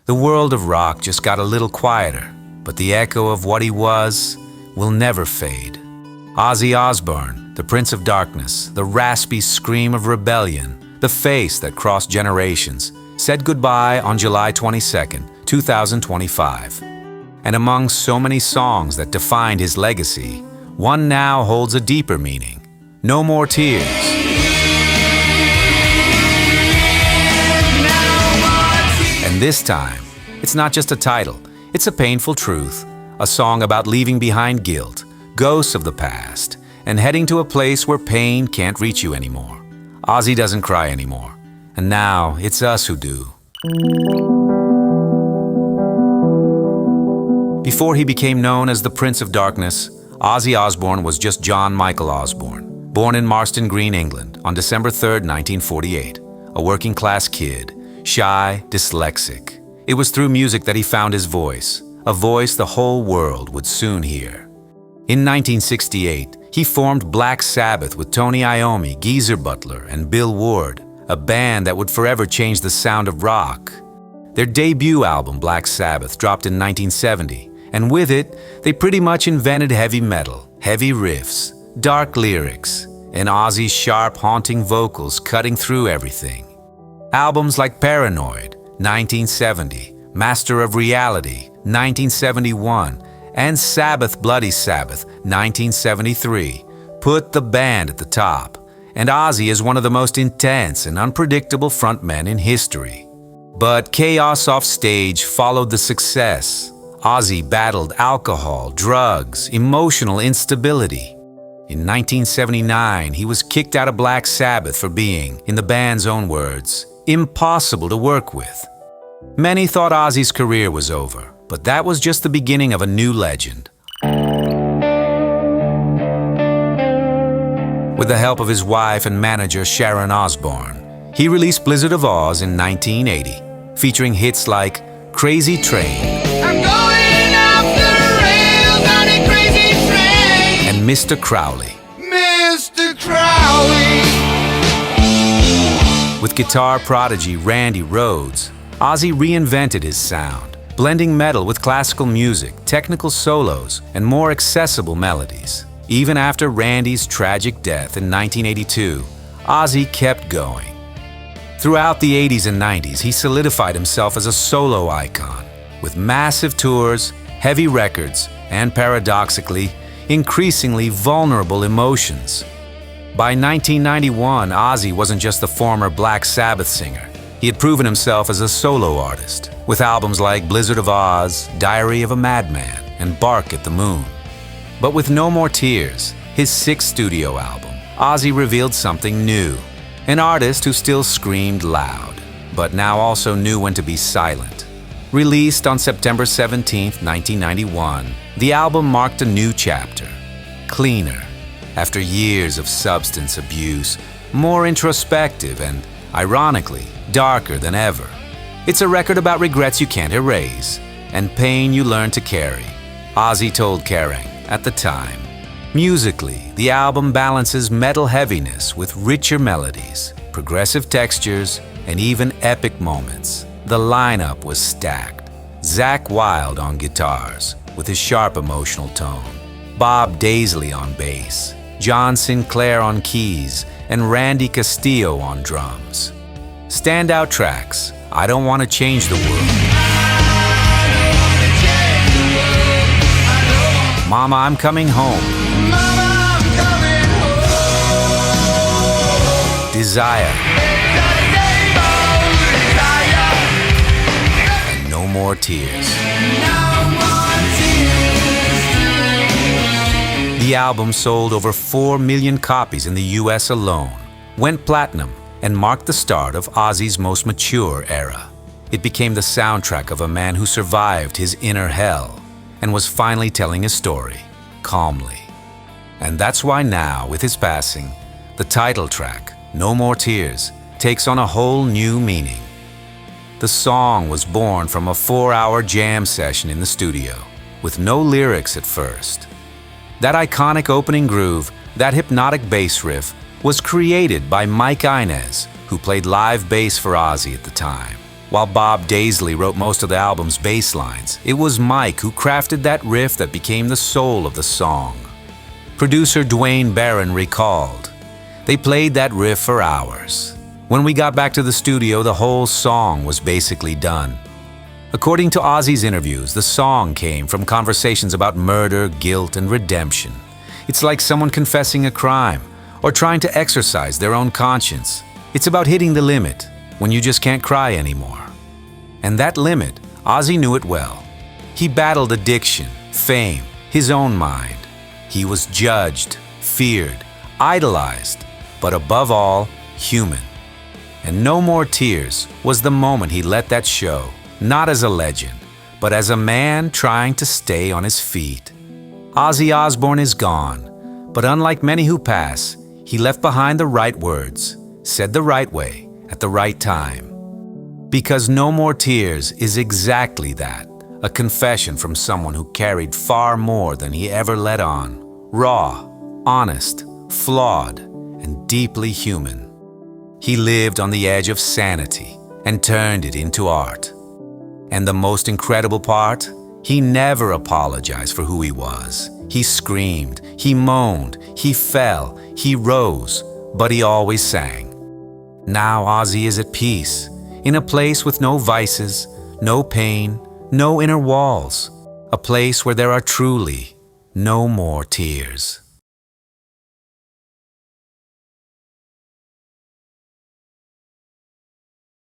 The world of rock just got a little quieter, but the echo of what he was will never fade. Ozzy Osbourne, the Prince of Darkness, the raspy scream of rebellion, the face that crossed generations, said goodbye on July 22nd, 2025. And among so many songs that defined his legacy, one now holds a deeper meaning. No More Tears. And this time, it's not just a title, it's a painful truth, a song about leaving behind guilt, ghosts of the past, and heading to a place where pain can't reach you anymore. Ozzy doesn't cry anymore, and now it's us who do. Before he became known as the Prince of Darkness, Ozzy Osbourne was just John Michael Osbourne, born in Marston Green, England, on December 3, 1948, a working-class kid, shy, dyslexic. It was through music that he found his voice, a voice the whole world would soon hear. In 1968, he formed Black Sabbath with Tony Iommi, Geezer Butler, and Bill Ward, a band that would forever change the sound of rock. Their debut album, Black Sabbath, dropped in 1970, and with it, they pretty much invented heavy metal, heavy riffs, dark lyrics, and Ozzy's sharp, haunting vocals cutting through everything. Albums like Paranoid, 1970, Master of Reality, 1971, and Sabbath Bloody Sabbath, 1973, put the band at the top, and Ozzy is one of the most intense and unpredictable frontmen in history. But chaos off stage followed the success. Ozzy battled alcohol, drugs, emotional instability. In 1979, he was kicked out of Black Sabbath for being, in the band's own words, impossible to work with. Many thought Ozzy's career was over, but that was just the beginning of a new legend. With the help of his wife and manager Sharon Osbourne, he released Blizzard of Oz in 1980, featuring hits like Crazy Train, I'm going off the rails on a crazy train, and Mr. Crowley. Mr. Crowley. With guitar prodigy Randy Rhoads, Ozzy reinvented his sound, blending metal with classical music, technical solos, and more accessible melodies. Even after Randy's tragic death in 1982, Ozzy kept going. Throughout the 80s and 90s, he solidified himself as a solo icon, with massive tours, heavy records, and paradoxically, increasingly vulnerable emotions. By 1991, Ozzy wasn't just the former Black Sabbath singer. He had proven himself as a solo artist, with albums like Blizzard of Oz, Diary of a Madman, and Bark at the Moon. But with No More Tears, his sixth studio album, Ozzy revealed something new. An artist who still screamed loud, but now also knew when to be silent. Released on September 17, 1991, the album marked a new chapter. Cleaner, after years of substance abuse, more introspective and, ironically, darker than ever. It's a record about regrets you can't erase, and pain you learn to carry, Ozzy told Kerrang at the time. Musically, the album balances metal heaviness with richer melodies, progressive textures, and even epic moments. The lineup was stacked. Zakk Wylde on guitars, with his sharp emotional tone, Bob Daisley on bass, John Sinclair on keys, and Randy Castillo on drums. Standout tracks, I Don't Want to Change the World, Mama, I'm Coming Home, Desire, and No More Tears. The album sold over 4 million copies in the US alone, went platinum, and marked the start of Ozzy's most mature era. It became the soundtrack of a man who survived his inner hell and was finally telling his story, calmly. And that's why now, with his passing, the title track, No More Tears, takes on a whole new meaning. The song was born from a 4-hour jam session in the studio, with no lyrics at first. That iconic opening groove, that hypnotic bass riff, was created by Mike Inez, who played live bass for Ozzy at the time. While Bob Daisley wrote most of the album's bass lines, it was Mike who crafted that riff that became the soul of the song. Producer Dwayne Barron recalled, "They played that riff for hours. When we got back to the studio, the whole song was basically done." According to Ozzy's interviews, the song came from conversations about murder, guilt, and redemption. It's like someone confessing a crime or trying to exercise their own conscience. It's about hitting the limit when you just can't cry anymore. And that limit, Ozzy knew it well. He battled addiction, fame, his own mind. He was judged, feared, idolized, but above all, human. And No More Tears was the moment he let that show, not as a legend, but as a man trying to stay on his feet. Ozzy Osbourne is gone, but unlike many who pass, he left behind the right words, said the right way, at the right time. Because No More Tears is exactly that, a confession from someone who carried far more than he ever let on, raw, honest, flawed, and deeply human. He lived on the edge of sanity and turned it into art. And the most incredible part? He never apologized for who he was. He screamed, he moaned, he fell, he rose, but he always sang. Now Ozzy is at peace, in a place with no vices, no pain, no inner walls, a place where there are truly no more tears.